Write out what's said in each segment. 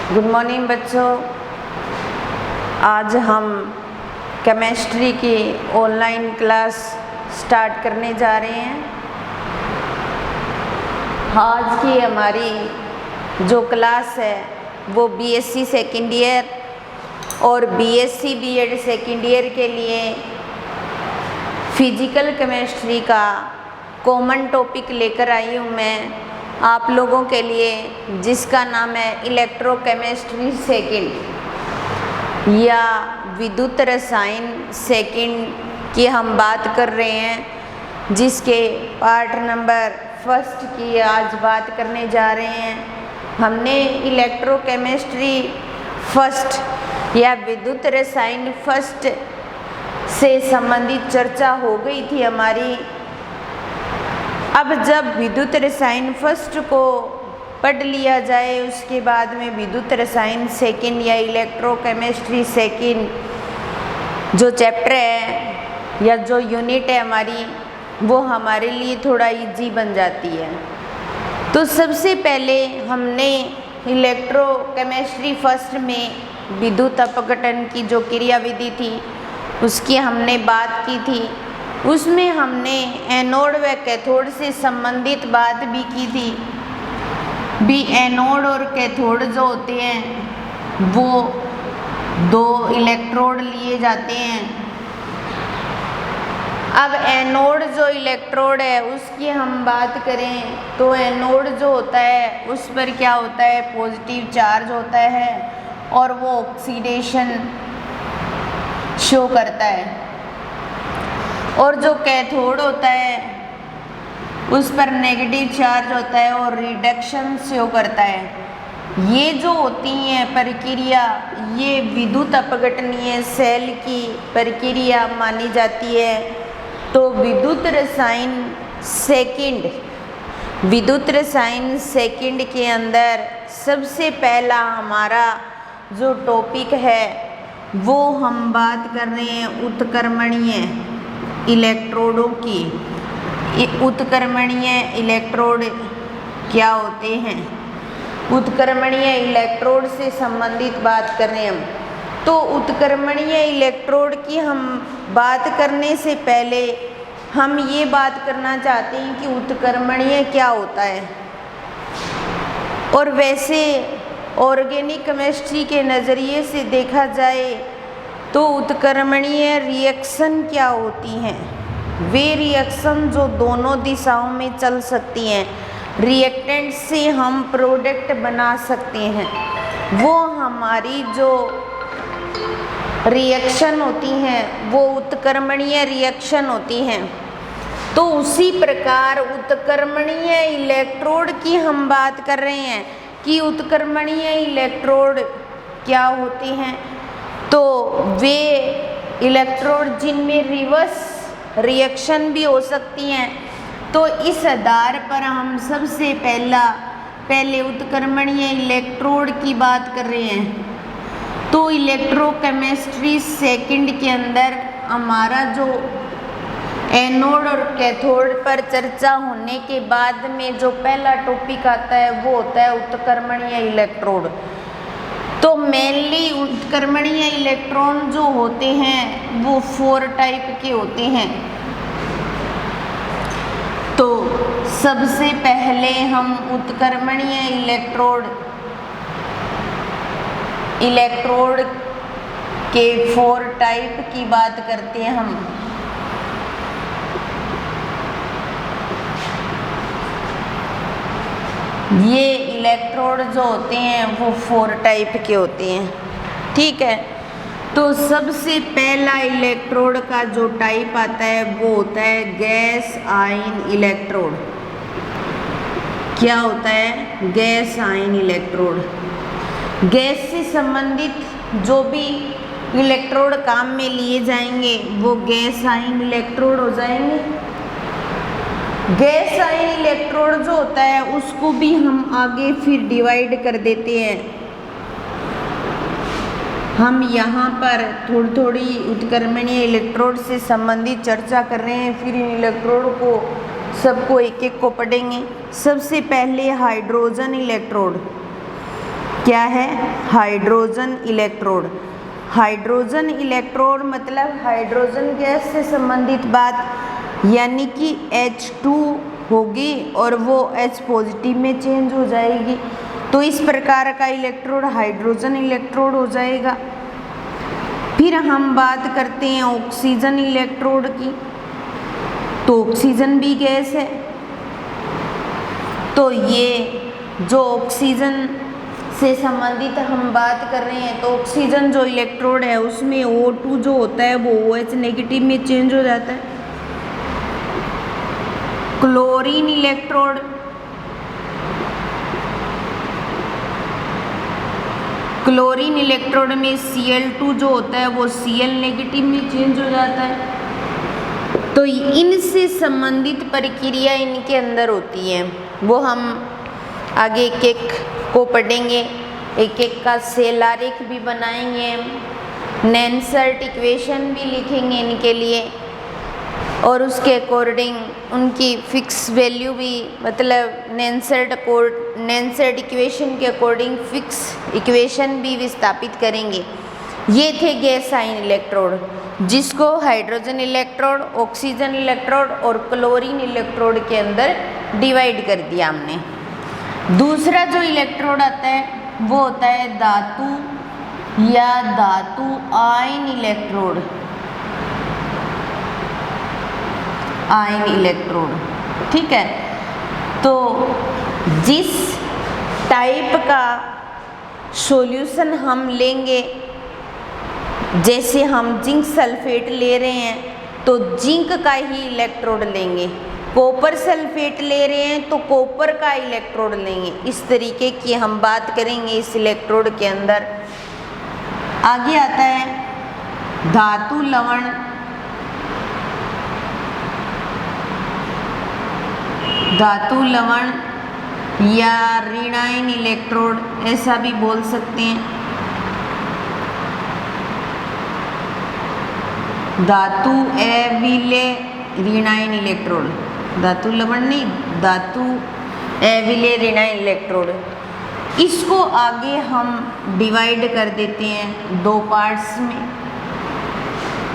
Good morning बच्चों। आज हम केमिस्ट्री की ऑनलाइन क्लास स्टार्ट करने जा रहे हैं। आज की हमारी जो क्लास है वो बीएससी सेकेंड ईयर और बीएससी बीएड सेकेंड ईयर के लिए फिजिकल केमिस्ट्री का कॉमन टॉपिक लेकर आई हूँ मैं आप लोगों के लिए, जिसका नाम है इलेक्ट्रोकेमिस्ट्री सेकंड या विद्युत रसायन सेकंड की हम बात कर रहे हैं, जिसके पार्ट नंबर फर्स्ट की आज बात करने जा रहे हैं। हमने इलेक्ट्रोकेमिस्ट्री फर्स्ट या विद्युत रसायन फर्स्ट से संबंधित चर्चा हो गई थी हमारी। अब जब विद्युत रसायन फर्स्ट को पढ़ लिया जाए, उसके बाद में विद्युत रसायन सेकंड या इलेक्ट्रोकेमिस्ट्री सेकंड जो चैप्टर है या जो यूनिट है हमारी, वो हमारे लिए थोड़ा इजी बन जाती है। तो सबसे पहले हमने इलेक्ट्रोकेमिस्ट्री फर्स्ट में विद्युत अपघटन की जो क्रियाविधि थी उसकी हमने बात की थी। उसमें हमने एनोड व कैथोड से संबंधित बात भी की थी। एनोड और कैथोड जो होते हैं वो दो इलेक्ट्रोड लिए जाते हैं। अब एनोड जो इलेक्ट्रोड है उसकी हम बात करें तो एनोड जो होता है उस पर क्या होता है, पॉजिटिव चार्ज होता है और वो ऑक्सीडेशन शो करता है। और जो कैथोड होता है उस पर नेगेटिव चार्ज होता है और रिडक्शन शो करता है। ये जो होती हैं प्रक्रिया, ये विद्युत अपघटनीय सेल की प्रक्रिया मानी जाती है। तो विद्युत रसायन सेकंड के अंदर सबसे पहला हमारा जो टॉपिक है वो हम बात कर रहे हैं उत्क्रमणीय इलेक्ट्रोडों की। उत्क्रमणीय इलेक्ट्रोड क्या होते हैं, उत्क्रमणीय इलेक्ट्रोड से संबंधित बात कर रहे हैं हम। तो उत्क्रमणीय इलेक्ट्रोड की हम बात करने से पहले हम ये बात करना चाहते हैं कि उत्क्रमणीय क्या होता है। और वैसे ऑर्गेनिक केमिस्ट्री के नज़रिए से देखा जाए तो उत्क्रमणीय रिएक्शन क्या होती हैं, वे रिएक्शन जो दोनों दिशाओं में चल सकती हैं। रिएक्टेंट से हम प्रोडक्ट बना सकते हैं, वो हमारी जो रिएक्शन होती हैं वो उत्क्रमणीय रिएक्शन होती हैं। तो उसी प्रकार उत्क्रमणीय इलेक्ट्रोड की हम बात कर रहे हैं कि उत्क्रमणीय इलेक्ट्रोड क्या होते हैं। तो वे इलेक्ट्रोड जिनमें रिवर्स रिएक्शन भी हो सकती हैं। तो इस आधार पर हम सबसे पहले उत्क्रमणीय इलेक्ट्रोड की बात कर रहे हैं। तो इलेक्ट्रोकेमिस्ट्री सेकंड के अंदर हमारा जो एनोड और कैथोड पर चर्चा होने के बाद में जो पहला टॉपिक आता है वो होता है उत्क्रमणीय इलेक्ट्रोड। तो मेनली उत्क्रमणीय इलेक्ट्रॉन जो होते हैं वो 4 टाइप के होते हैं। तो सबसे पहले हम उत्क्रमणीय इलेक्ट्रोड के 4 टाइप की बात करते हैं हम। ये इलेक्ट्रोड जो होते हैं वो 4 टाइप के होते हैं, ठीक है। तो सबसे पहला इलेक्ट्रोड का जो टाइप आता है वो होता है गैस आयन इलेक्ट्रोड। क्या होता है, गैस आयन इलेक्ट्रोड। गैस से संबंधित जो भी इलेक्ट्रोड काम में लिए जाएंगे वो गैस आयन इलेक्ट्रोड हो जाएंगे। गैस आयन इलेक्ट्रोड जो होता है उसको भी हम आगे फिर डिवाइड कर देते हैं। हम यहाँ पर थोड़ी उत्क्रमणीय इलेक्ट्रोड से संबंधित चर्चा कर रहे हैं, फिर इन इलेक्ट्रोड को सबको एक एक को पढ़ेंगे। सबसे पहले हाइड्रोजन इलेक्ट्रोड। क्या है? Hydrogen electrode. हाइड्रोजन इलेक्ट्रोड मतलब हाइड्रोजन गैस से संबंधित बात, यानी कि H2 होगी और वो H पॉजिटिव में चेंज हो जाएगी, तो इस प्रकार का इलेक्ट्रोड हाइड्रोजन इलेक्ट्रोड हो जाएगा। फिर हम बात करते हैं ऑक्सीजन इलेक्ट्रोड की, तो ऑक्सीजन भी गैस है, तो ये जो ऑक्सीजन से संबंधित हम बात कर रहे हैं, तो ऑक्सीजन जो इलेक्ट्रोड है उसमें O2 जो होता है वो OH नेगेटिव में चेंज हो जाता है। क्लोरीन इलेक्ट्रोड, क्लोरीन इलेक्ट्रोड में Cl2 जो होता है वो Cl नेगेटिव में चेंज हो जाता है। तो इनसे संबंधित प्रक्रिया इनके अंदर होती है, वो हम आगे एक एक को पढ़ेंगे, एक एक का सेल आरेख भी बनाएंगे, नेंसर्ट इक्वेशन भी लिखेंगे इनके लिए, और उसके अकॉर्डिंग उनकी फिक्स वैल्यू भी, मतलब नेंसर्ट इक्वेशन के अकॉर्डिंग फिक्स इक्वेशन भी विस्थापित करेंगे। ये थे गैस आयन इलेक्ट्रोड, जिसको हाइड्रोजन इलेक्ट्रोड, ऑक्सीजन इलेक्ट्रोड और क्लोरीन इलेक्ट्रोड के अंदर डिवाइड कर दिया हमने। दूसरा जो इलेक्ट्रोड आता है वो होता है धातु या धातु आयन इलेक्ट्रोड। आयन इलेक्ट्रोड, ठीक है। तो जिस टाइप का सॉल्यूशन हम लेंगे, जैसे हम जिंक सल्फेट ले रहे हैं तो जिंक का ही इलेक्ट्रोड लेंगे, कॉपर सल्फेट ले रहे हैं तो कॉपर का इलेक्ट्रोड लेंगे। इस तरीके की हम बात करेंगे इस इलेक्ट्रोड के अंदर। आगे आता है धातु लवण। धातु लवण या ऋणायन इलेक्ट्रोड ऐसा भी बोल सकते हैं। धातु अविलेय ऋणायन इलेक्ट्रोड, धातु लवण नहीं, धातु अविलेय ऋणायन इलेक्ट्रोड। इसको आगे हम डिवाइड कर देते हैं दो पार्ट्स में।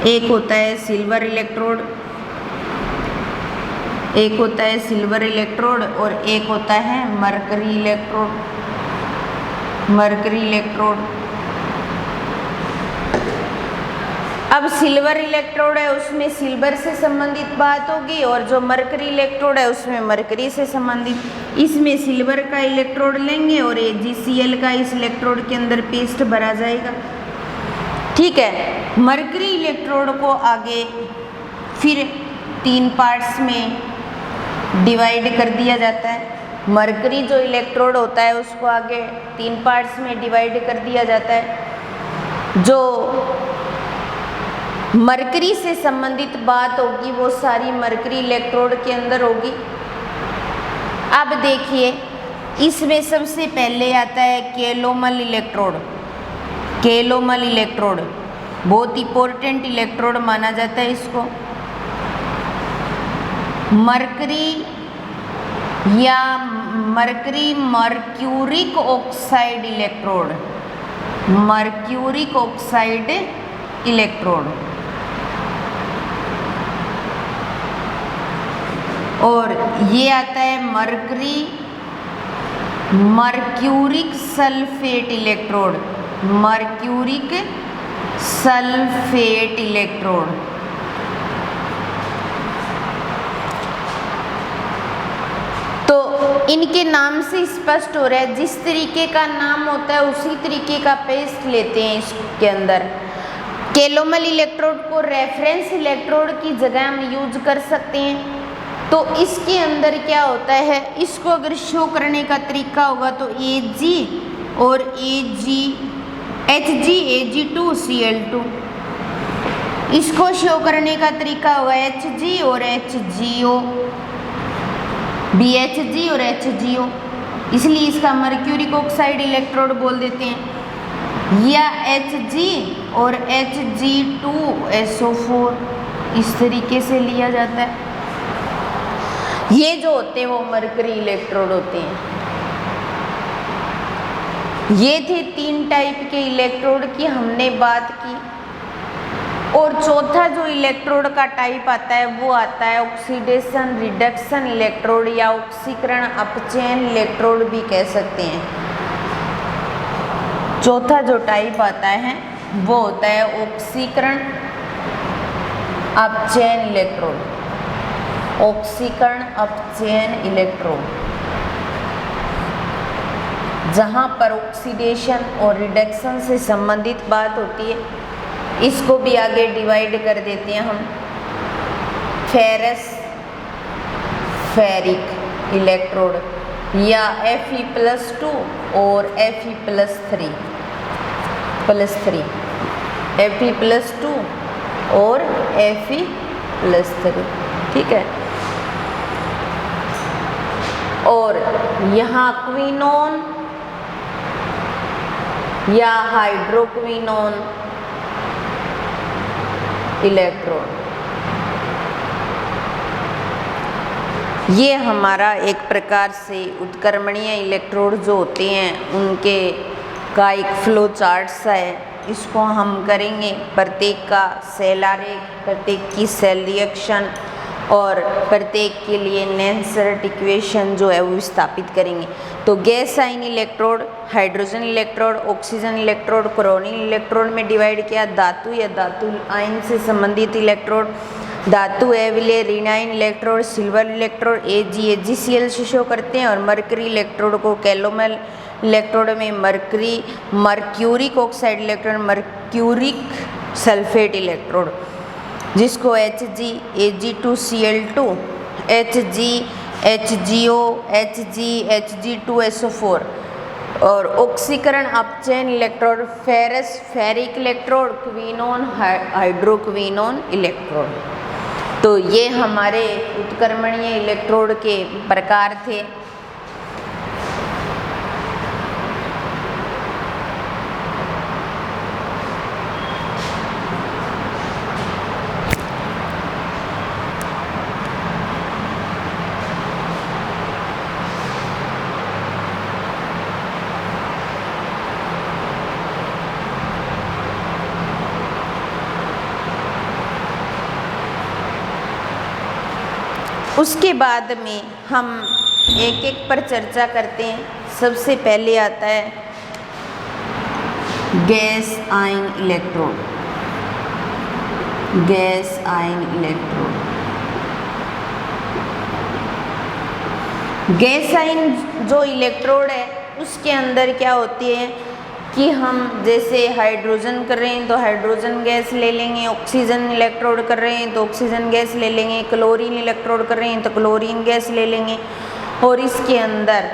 एक होता है सिल्वर इलेक्ट्रोड, एक होता है सिल्वर इलेक्ट्रोड और एक होता है मरकरी इलेक्ट्रोड। मरकरी इलेक्ट्रोड, अब सिल्वर इलेक्ट्रोड है उसमें सिल्वर से संबंधित बात होगी, और जो मरकरी इलेक्ट्रोड है उसमें मरकरी से संबंधित। इसमें सिल्वर का इलेक्ट्रोड लेंगे और AgCl का इस इलेक्ट्रोड के अंदर पेस्ट भरा जाएगा, ठीक है। मरकरी इलेक्ट्रोड को आगे फिर 3 पार्ट्स में डिवाइड कर दिया जाता है। मरकरी जो इलेक्ट्रोड होता है उसको आगे 3 पार्ट्स में डिवाइड कर दिया जाता है। जो मरकरी से संबंधित बात होगी वो सारी मरकरी इलेक्ट्रोड के अंदर होगी। अब देखिए इसमें सबसे पहले आता है केलोमल इलेक्ट्रोड। केलोमल इलेक्ट्रोड बहुत इंपॉर्टेंट इलेक्ट्रोड माना जाता है इसको। मरकरी या mercury mercuric oxide electrode, mercuric oxide electrode. और ये आता है mercury mercuric sulphate electrode, mercuric sulphate electrode. तो इनके नाम से स्पष्ट हो रहा है, जिस तरीके का नाम होता है उसी तरीके का पेस्ट लेते हैं इसके अंदर। केलोमल इलेक्ट्रोड को रेफरेंस इलेक्ट्रोड की जगह हम यूज कर सकते हैं। तो इसके अंदर क्या होता है, इसको अगर शो करने का तरीका होगा तो Ag और Hg Ag2Cl2, इसको शो करने का तरीका होगा Hg और HgO, BHg और HgO, इसलिए इसका मर्क्यूरिक ऑक्साइड इलेक्ट्रोड बोल देते हैं। या Hg और Hg2SO4, इस तरीके से लिया जाता है। ये जो होते हैं वो मरकरी इलेक्ट्रोड होते हैं। ये थे 3 टाइप के इलेक्ट्रोड की हमने बात की। और चौथा जो इलेक्ट्रोड का टाइप आता है वो आता है ऑक्सीडेशन रिडक्शन इलेक्ट्रोड या ऑक्सीकरण अपचयन इलेक्ट्रोड भी कह सकते हैं। चौथा जो टाइप आता है वो होता है ऑक्सीकरण अपचयन इलेक्ट्रोड। ऑक्सीकरण अपचयन इलेक्ट्रोड, जहाँ पर ऑक्सीडेशन और रिडक्शन से संबंधित बात होती है। इसको भी आगे डिवाइड कर देते हैं हम। फेरस फेरिक इलेक्ट्रोड या Fe+2 और Fe+3 Fe+2 और Fe+3, ठीक है। और यहाँ क्विनोन या हाइड्रोक्विनोन इलेक्ट्रोड, ये हमारा एक प्रकार से उत्क्रमणीय इलेक्ट्रोड जो होते हैं उनके का एक फ्लो चार्ट सा है। इसको हम करेंगे प्रत्येक का सेल आरेख, प्रत्येक की सेल रिएक्शन और प्रत्येक के लिए नेसेसरी इक्वेशन जो है वो स्थापित करेंगे। तो gas ion electrode, hydrogen electrode, oxygen electrode, chlorine electrode में डिवाइड किया। धातु या धातु आयन से संबंधित इलेक्ट्रोड, धातु है विलय ऋण आयन इलेक्ट्रोड, सिल्वर इलेक्ट्रोड AgCl से शो करते हैं। और मरकरी इलेक्ट्रोड को कैलोमल इलेक्ट्रोड में mercuric oxide electrode, mercuric sulphate electrode, जिसको Hg Ag2Cl2 Hg HgO Hg Hg2SO4। और ऑक्सीकरण अपचयन electrode ferrous ferric electrode, quinone hydroquinone electrode. तो ये हमारे उत्क्रमणीय इलेक्ट्रोड के प्रकार थे। उसके बाद में हम एक एक पर चर्चा करते हैं। सबसे पहले आता है gas ion electrode. Gas ion electrode, gas ion जो इलेक्ट्रोड है उसके अंदर क्या होती है कि हम जैसे हाइड्रोजन कर रहे हैं तो हाइड्रोजन गैस ले लेंगे, ऑक्सीजन इलेक्ट्रोड कर रहे हैं तो ऑक्सीजन गैस ले लेंगे, क्लोरीन इलेक्ट्रोड कर रहे हैं तो क्लोरीन गैस ले लेंगे। और इसके अंदर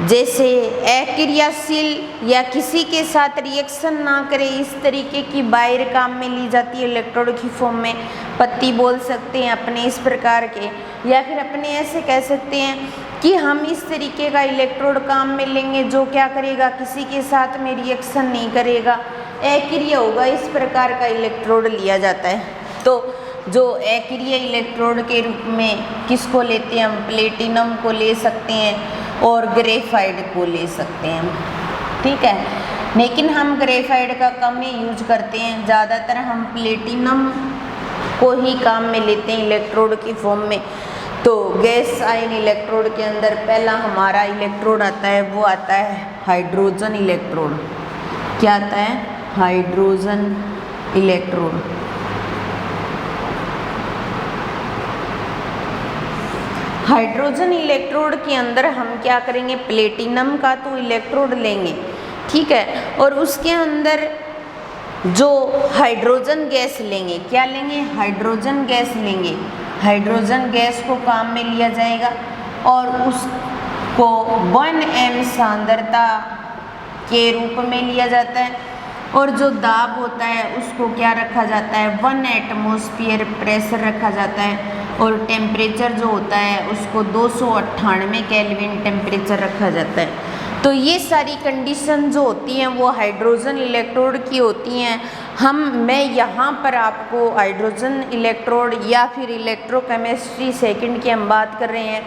जैसे अक्रियाशील या किसी के साथ रिएक्शन ना करे इस तरीके की बाहर काम में ली जाती है इलेक्ट्रोड की फॉर्म में। पत्ती बोल सकते हैं अपने इस प्रकार के, या फिर अपने ऐसे कह सकते हैं कि हम इस तरीके का इलेक्ट्रोड काम में लेंगे जो क्या करेगा, किसी के साथ में रिएक्शन नहीं करेगा, अक्रिय होगा, इस प्रकार का इलेक्ट्रोड लिया जाता है। तो जो अक्रिय इलेक्ट्रोड के रूप में किसको लेते हैं हम, प्लेटिनम को ले सकते हैं और ग्रेफाइट को ले सकते हैं, ठीक है। लेकिन हम ग्रेफाइट का कम ही यूज करते हैं, ज़्यादातर हम प्लेटिनम को ही काम में लेते हैं इलेक्ट्रोड की फॉर्म में। तो गैस आयन इलेक्ट्रोड के अंदर पहला हमारा इलेक्ट्रोड आता है वो आता है हाइड्रोजन इलेक्ट्रोड। क्या आता है, हाइड्रोजन इलेक्ट्रोड। हाइड्रोजन इलेक्ट्रोड के अंदर हम क्या करेंगे, प्लेटिनम का तो इलेक्ट्रोड लेंगे, ठीक है, और उसके अंदर जो हाइड्रोजन गैस लेंगे, क्या लेंगे, हाइड्रोजन गैस लेंगे। हाइड्रोजन गैस को काम में लिया जाएगा और उसको 1 m सांद्रता के रूप में लिया जाता है। और जो दाब होता है उसको क्या रखा जाता है, 1 एटमॉस्फेयर प्रेशर रखा जाता है। और टेम्परेचर जो होता है उसको 298 केल्विन टेम्परेचर रखा जाता है। तो ये सारी कंडीशन जो होती हैं वो हाइड्रोजन इलेक्ट्रोड की होती हैं। मैं यहाँ पर आपको हाइड्रोजन इलेक्ट्रोड या फिर इलेक्ट्रोकेमिस्ट्री सेकंड की हम बात कर रहे हैं,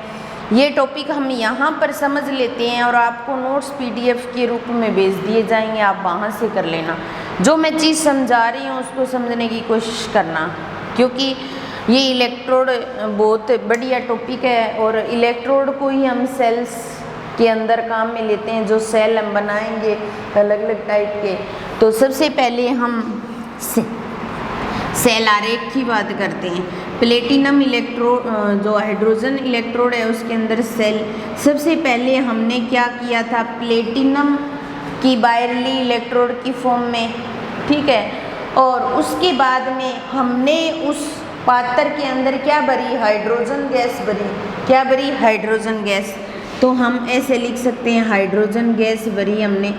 ये टॉपिक हम यहाँ पर समझ लेते हैं और आपको नोट्स पीडीएफ के रूप में भेज दिए जाएंगे, आप वहाँ से कर लेना। जो मैं चीज़ समझा रही हूँ उसको समझने की कोशिश करना, क्योंकि ये इलेक्ट्रोड बहुत बढ़िया टॉपिक है और इलेक्ट्रोड को ही हम सेल्स के अंदर काम में लेते हैं। जो सेल हम बनाएंगे अलग अलग टाइप के, तो सबसे पहले हम सेल आरेख की बात करते हैं। प्लेटिनम इलेक्ट्रोड जो हाइड्रोजन इलेक्ट्रोड है उसके अंदर सेल, सबसे पहले हमने क्या किया था, प्लेटिनम की बायरली इलेक्ट्रोड की फॉर्म में, ठीक है। और उसके बाद में हमने उस पात्र के अंदर क्या भरी, हाइड्रोजन गैस भरी। क्या भरी, हाइड्रोजन गैस। तो हम ऐसे लिख सकते हैं हाइड्रोजन गैस भरी हमने,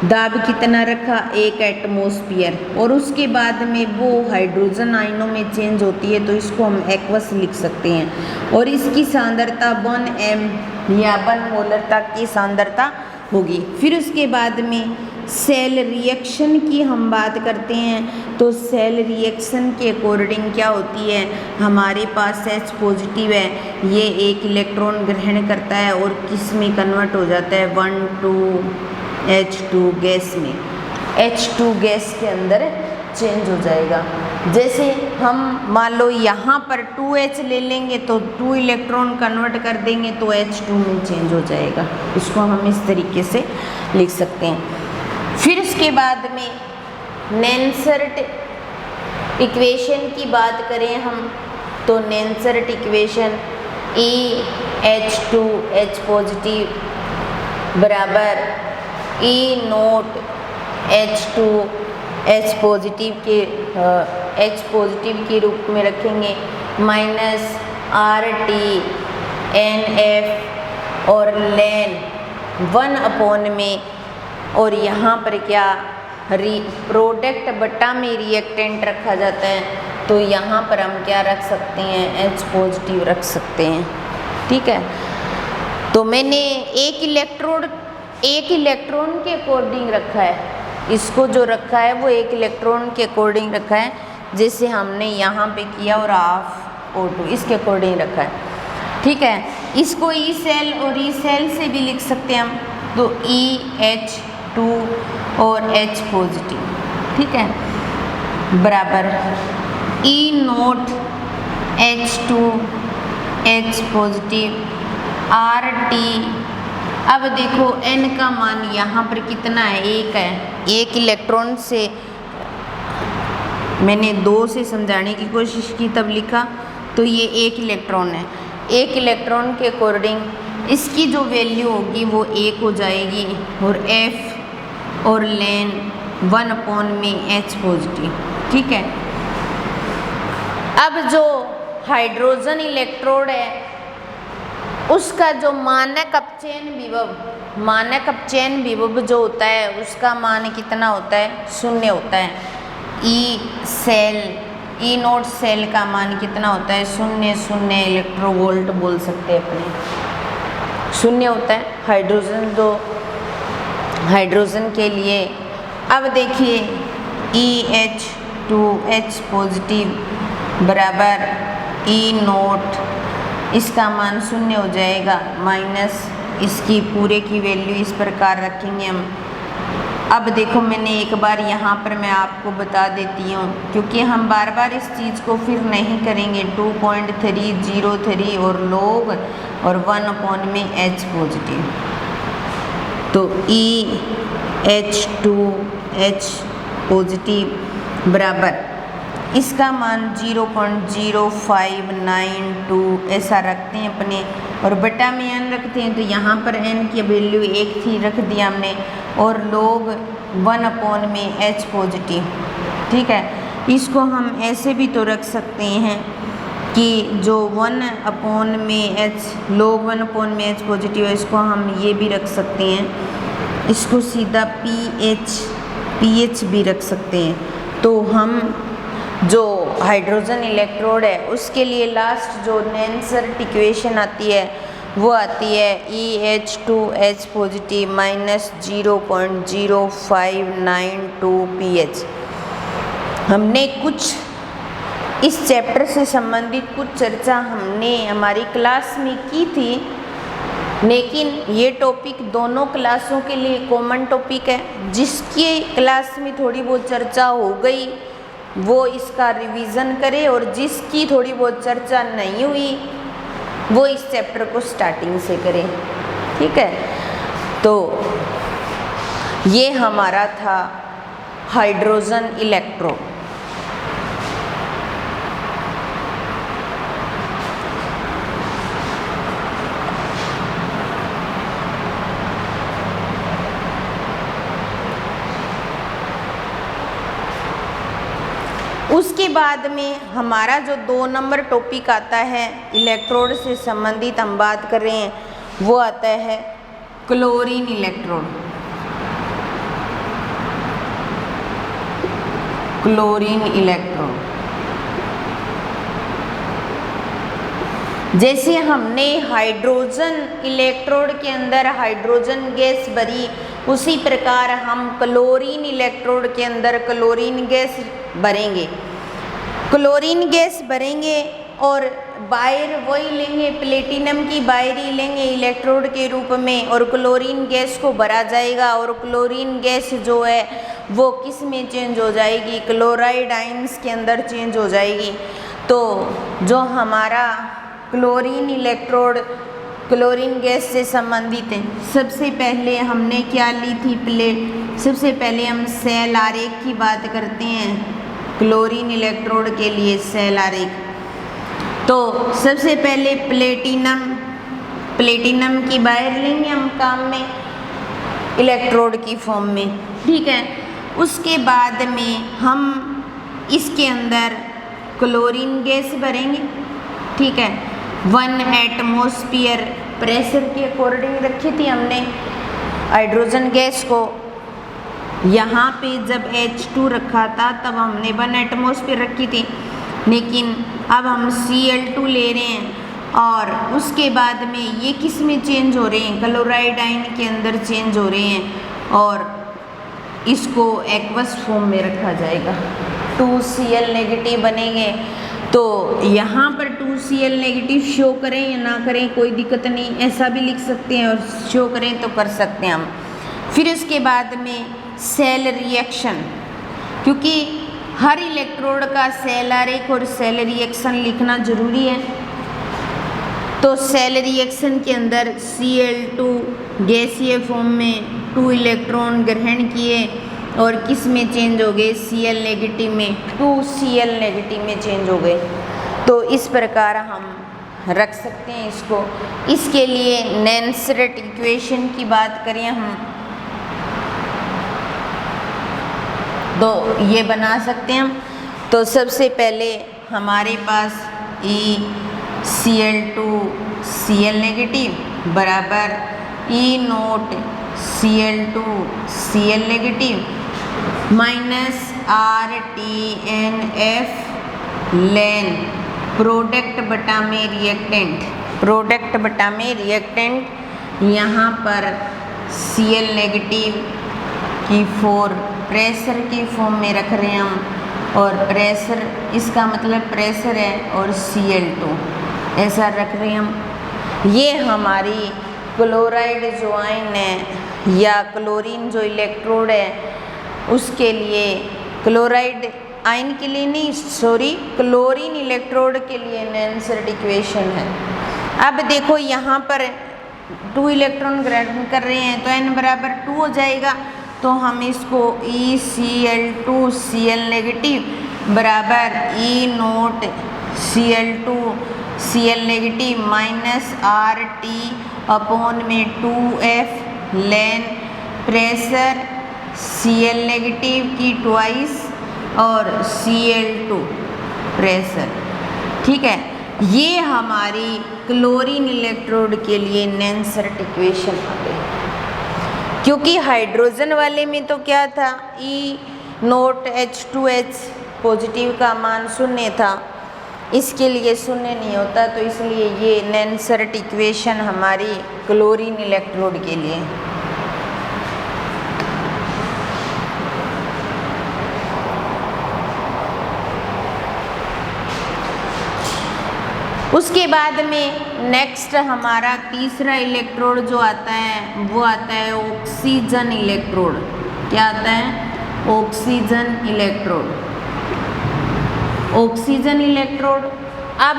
दाब कितना रखा, 1 एटमॉस्फेयर, और उसके बाद में वो हाइड्रोजन आयनों में चेंज होती है, तो इसको हम एक्वस लिख सकते हैं। और इसकी सांद्रता 1 m या 1 मोलर तक की सांद्रता होगी। फिर उसके बाद में सेल रिएक्शन की हम बात करते हैं, तो सेल रिएक्शन के अकॉर्डिंग क्या होती है, हमारे पास H पॉजिटिव है, ये 1 इलेक्ट्रॉन ग्रहण करता है और किस में कन्वर्ट हो जाता है, 1,2H2 गैस में, H2 गैस के अंदर चेंज हो जाएगा। जैसे हम मान लो यहाँ पर 2H ले लेंगे तो 2 इलेक्ट्रॉन कन्वर्ट कर देंगे तो H2 में चेंज हो जाएगा। इसको हम इस तरीके से लिख सकते हैं। फिर उसके बाद में नेंसर्ट इक्वेशन की बात करें हम, तो नेंसर्ट इक्वेशन EH2H पॉजिटिव बराबर E0 H2H पॉजिटिव के H पॉजिटिव के रूप में रखेंगे, माइनस RT NF और लेन 1 में, और यहाँ पर क्या प्रोडक्ट बटा में रिएक्टेंट रखा जाता है, तो यहाँ पर हम क्या रख सकते हैं, H पॉजिटिव रख सकते हैं, ठीक है। तो मैंने एक इलेक्ट्रॉन के अकॉर्डिंग रखा है, इसको जो रखा है वो 1 इलेक्ट्रॉन के अकॉर्डिंग रखा है, जैसे हमने यहाँ पे किया, और हाफ O2 इसके अकॉर्डिंग रखा है, ठीक है। इसको ई सेल और ई सेल से भी लिख सकते हैं हम, तो EH2 और H पॉजिटिव, ठीक है, बराबर E0 H2 H positive RT। अब देखो N का मान यहाँ पर कितना है, 1 है। 1 इलेक्ट्रॉन से मैंने 2 से समझाने की कोशिश की तब लिखा, तो ये 1 इलेक्ट्रॉन है। 1 इलेक्ट्रॉन के अकॉर्डिंग इसकी जो वैल्यू होगी वो 1 हो जाएगी, और F और लेन 1 में H पॉजिटिव, ठीक है। अब जो हाइड्रोजन इलेक्ट्रोड है उसका जो मानक अपचयन विभव जो होता है उसका मान कितना होता है, 0 होता है। E0 सेल का मान कितना होता है, 0 इलेक्ट्रोवोल्ट बोल सकते हैं अपने, 0 होता है हाइड्रोजन के लिए। अब देखिए EH2H पॉजिटिव बराबर E0, इसका मान 0 हो जाएगा, माइनस इसकी पूरे की वैल्यू इस प्रकार रखेंगे हम। अब देखो मैंने एक बार यहाँ पर मैं आपको बता देती हूँ, क्योंकि हम बार बार इस चीज़ को फिर नहीं करेंगे। 2.303 और log और 1 में H पॉजिटिव, तो EH2H पॉजिटिव बराबर इसका मान 0.0592 ऐसा रखते हैं अपने, और बटा में n रखते हैं, तो यहाँ पर n की वैल्यू 1 थी, रख दिया हमने, और log 1 में H पॉजिटिव, ठीक है। इसको हम ऐसे भी तो रख सकते हैं कि जो 1 में H log 1 में H पॉजिटिव है, इसको हम ये भी रख सकते हैं, इसको सीधा PH भी रख सकते हैं। तो हम जो हाइड्रोजन इलेक्ट्रोड है उसके लिए लास्ट जो नेंसर्ट इक्वेशन आती है वो आती है EH2H पॉजिटिव माइनस 0.0592 pH। हमने कुछ इस चैप्टर से संबंधित कुछ चर्चा हमने हमारी क्लास में की थी, लेकिन ये टॉपिक दोनों क्लासों के लिए कॉमन टॉपिक है। जिसकी क्लास में थोड़ी बहुत चर्चा हो गई वो इसका रिवीजन करे, और जिसकी थोड़ी बहुत चर्चा नहीं हुई वो इस चैप्टर को स्टार्टिंग से करे। ठीक है, तो ये हमारा था हाइड्रोजन इलेक्ट्रो। उसके बाद में हमारा जो 2 नंबर टॉपिक आता है इलेक्ट्रोड से संबंधित हम बात कर रहे हैं, वो आता है क्लोरीन इलेक्ट्रोड। क्लोरीन इलेक्ट्रोड, जैसे हमने हाइड्रोजन इलेक्ट्रोड के अंदर हाइड्रोजन गैस भरी, उसी प्रकार हम क्लोरीन इलेक्ट्रोड के अंदर क्लोरीन गैस भरेंगे। क्लोरीन गैस भरेंगे और वायर वही लेंगे, प्लेटिनम की वायर ही लेंगे इलेक्ट्रोड के रूप में, और क्लोरीन गैस को भरा जाएगा। और क्लोरीन गैस जो है वो किस में चेंज हो जाएगी, क्लोराइड आयंस के अंदर चेंज हो जाएगी। तो जो हमारा क्लोरीन इलेक्ट्रोड क्लोरीन गैस से संबंधित है, सबसे पहले हमने क्या ली थी प्लेट। सबसे पहले हम सेल आरेख की बात करते हैं क्लोरीन इलेक्ट्रोड के लिए। सेल आरेख, तो सबसे पहले प्लेटिनम की वायर लेंगे हम काम में इलेक्ट्रोड की फॉर्म में। ठीक है, उसके बाद में हम इसके अंदर क्लोरीन गैस भरेंगे। ठीक है, 1 एटमॉस्फेयर प्रेशर के अकॉर्डिंग रखी थी हमने हाइड्रोजन गैस को। यहाँ पे जब H2 रखा था तब हमने 1 एटमॉस्फेयर रखी थी, लेकिन अब हम Cl2 ले रहे हैं। और उसके बाद में ये किस में चेंज हो रहे हैं, क्लोराइड आयन के अंदर चेंज हो रहे हैं, और इसको एक्वस फॉर्म में रखा जाएगा। 2Cl नेगेटिव बनेंगे। तो यहाँ पर 2Cl नेगेटिव शो करें या ना करें कोई दिक्कत नहीं, ऐसा भी लिख सकते हैं, और शो करें तो कर सकते हैं हम। फिर उसके बाद में सेल रिएक्शन, क्योंकि हर इलेक्ट्रोड का सेल आरेख और सेल रिएक्शन लिखना जरूरी है। तो सेल रिएक्शन के अंदर Cl2 गैसीय फॉर्म में 2 इलेक्ट्रॉन ग्रहण किए और किस में चेंज हो गए, Cl नेगेटिव में, 2Cl नेगेटिव में चेंज हो गए। तो इस प्रकार हम रख सकते हैं इसको। इसके लिए नेंसरेट इक्वेशन की बात करें हम तो ये बना सकते हैं हम। तो सबसे पहले हमारे पास Cl2 Cl नेगेटिव बराबर E0 Cl2 Cl negative minus RTNF लेन प्रोडक्ट बटा में रिएक्टेंट। प्रोडक्ट बटा में रिएक्टेंट, यहाँ पर Cl नेगेटिव की 4 प्रेशर की फॉर्म में रख रहे हैं हम, और प्रेशर इसका मतलब प्रेशर है, और Cl2 ऐसा रख रहे हैं हम। ये हमारी क्लोराइड जो आयन है या क्लोरीन जो इलेक्ट्रोड है उसके लिए, क्लोराइड आयन के लिए नहीं, सॉरी, क्लोरीन इलेक्ट्रोड के लिए नेंसरेट इक्वेशन है। अब देखो यहाँ पर 2 इलेक्ट्रॉन ग्रहण कर रहे हैं तो n बराबर 2 हो जाएगा। तो हम इसको ECl2 Cl नेगेटिव बराबर E0 Cl2 Cl negative minus RT upon में 2F लेन प्रेशर Cl नेगेटिव की ट्वाइस और Cl2 प्रेशर। ठीक है, ये हमारी क्लोरीन इलेक्ट्रोड के लिए नेंसरेट इक्वेशन आ गई। क्योंकि हाइड्रोजन वाले में तो क्या था, E0 H2H पॉजिटिव का मान 0 था, इसके लिए 0 नहीं होता, तो इसलिए ये नेंसरेट इक्वेशन हमारी क्लोरीन इलेक्ट्रोड के लिए। उसके बाद में नेक्स्ट हमारा तीसरा इलेक्ट्रोड जो आता है वो आता है ऑक्सीजन इलेक्ट्रोड। क्या आता है? Oxygen electrode. ऑक्सीजन इलेक्ट्रोड, अब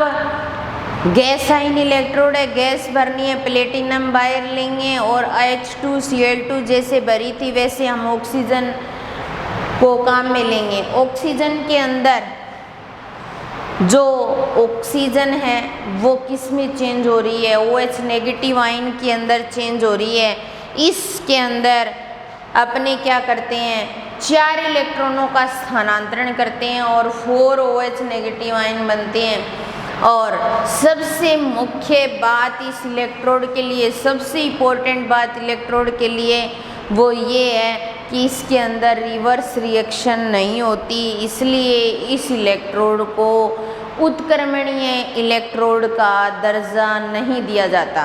गैस आइन इलेक्ट्रोड है, गैस भरनी है, प्लेटिनम वायर लेंगे और H2Cl2 जैसे भरी थी वैसे हम ऑक्सीजन को काम में लेंगे। ऑक्सीजन के अंदर जो ऑक्सीजन है वो किस में चेंज हो रही है? OH नेगेटिव आयन के अंदर चेंज हो रही है। इसके अंदर अपने क्या करते हैं? 4 इलेक्ट्रॉनों का स्थानांतरण करते हैं और 4 OH नेगेटिव आयन बनते हैं। और सबसे मुख्य बात इस इलेक्ट्रोड के लिए, सबसे इम्पोर्टेंट बात इलेक्ट्रोड के लिए वो ये है कि इसके अंदर रिवर्स रिएक्शन नहीं होती, इसलिए इस इलेक्ट्रोड को उत्क्रमणीय इलेक्ट्रोड का दर्जा नहीं दिया जाता।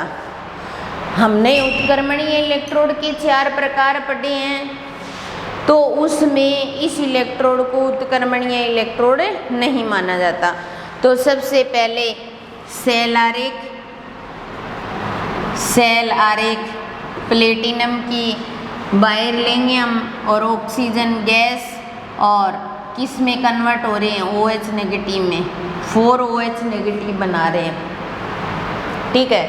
हमने उत्क्रमणीय इलेक्ट्रोड के 4 प्रकार पढ़े हैं, तो उसमें इस इलेक्ट्रोड को उत्क्रमणीय इलेक्ट्रोड नहीं माना जाता। तो सबसे पहले सेल आरेख प्लेटिनम की वायर लेंगे हम और ऑक्सीजन गैस, और किस में कन्वर्ट हो रहे हैं? OH नेगेटिव में, 4 OH नेगेटिव बना रहे हैं। ठीक है,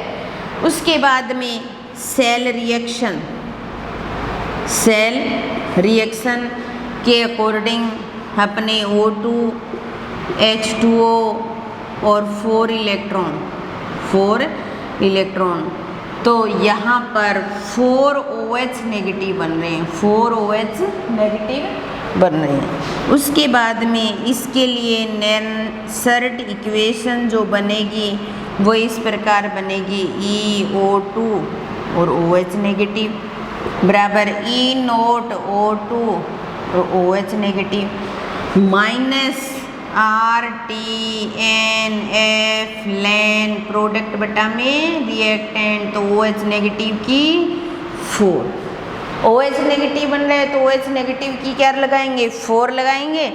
उसके बाद में सेल रिएक्शन के अकॉर्डिंग अपने O2 H2O और 4 इलेक्ट्रॉन, तो यहाँ पर 4 OH नेगेटिव बन रहे हैं, 4 OH नेगेटिव बन रहे हैं। उसके बाद में इसके लिए नेनसर्ट इक्वेशन जो बनेगी वो इस प्रकार बनेगी, EO2 और OH नेगेटिव बराबर E0 O2 और OH नेगेटिव माइनस RTNF लेन प्रोडक्ट बटा में रिएक्टेंट, तो OH नेगेटिव की 4 OH नेगेटिव बन रहा है तो OH नेगेटिव की क्या लगाएंगे? 4 लगाएंगे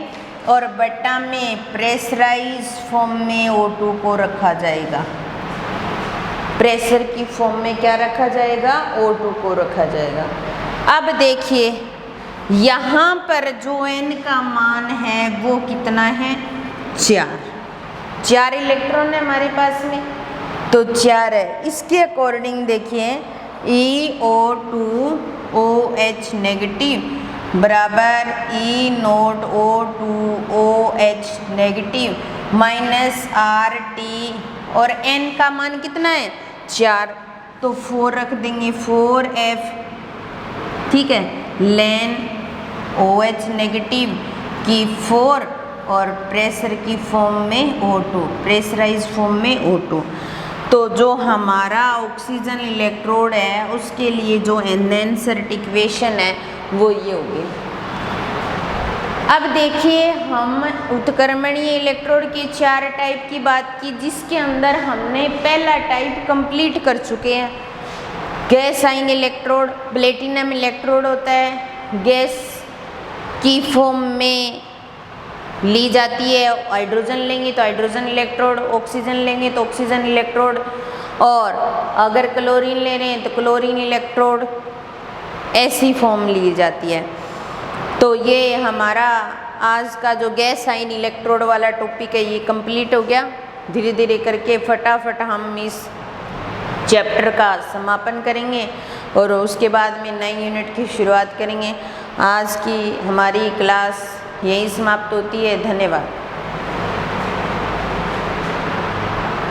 और बटा में प्रेशराइज फॉर्म में O2 को रखा जाएगा। प्रेशर की फॉर्म में क्या रखा जाएगा? O2 को रखा जाएगा। अब देखिए यहाँ पर जो N का मान है वो कितना है? 4 इलेक्ट्रॉन है हमारे पास में, तो 4 है। इसके अकॉर्डिंग देखिए EO2 OH नेगेटिव बराबर E0 O2 OH negative minus RT, और N का मान कितना है? 4, तो 4 रख देंगे, 4F। ठीक है, लेन OH नेगेटिव की 4 और प्रेशर की फॉर्म में O2, प्रेशराइज फॉर्म में O2। तो जो हमारा ऑक्सीजन इलेक्ट्रोड है उसके लिए जो नेनसर्ट इक्वेशन है वो ये होगी। अब देखिए हम उत्क्रमणीय इलेक्ट्रोड के 4 टाइप की बात की, जिसके अंदर हमने पहला टाइप कंप्लीट कर चुके हैं। गैस आइन इलेक्ट्रोड, प्लेटिनम इलेक्ट्रोड होता है, गैस की फॉर्म में ली जाती है। हाइड्रोजन लेंगे तो हाइड्रोजन इलेक्ट्रोड, ऑक्सीजन लेंगे तो ऑक्सीजन इलेक्ट्रोड, और अगर क्लोरीन ले रहे हैं तो क्लोरीन इलेक्ट्रोड, ऐसी फॉर्म ली जाती है। तो ये हमारा आज का जो गैस आइन इलेक्ट्रोड वाला टॉपिक है ये कंप्लीट हो गया। धीरे धीरे करके फटाफट हम इस चैप्टर का समापन करेंगे और उसके बाद में नई यूनिट की शुरुआत करेंगे। आज की हमारी क्लास यहीं समाप्त होती है। धन्यवाद।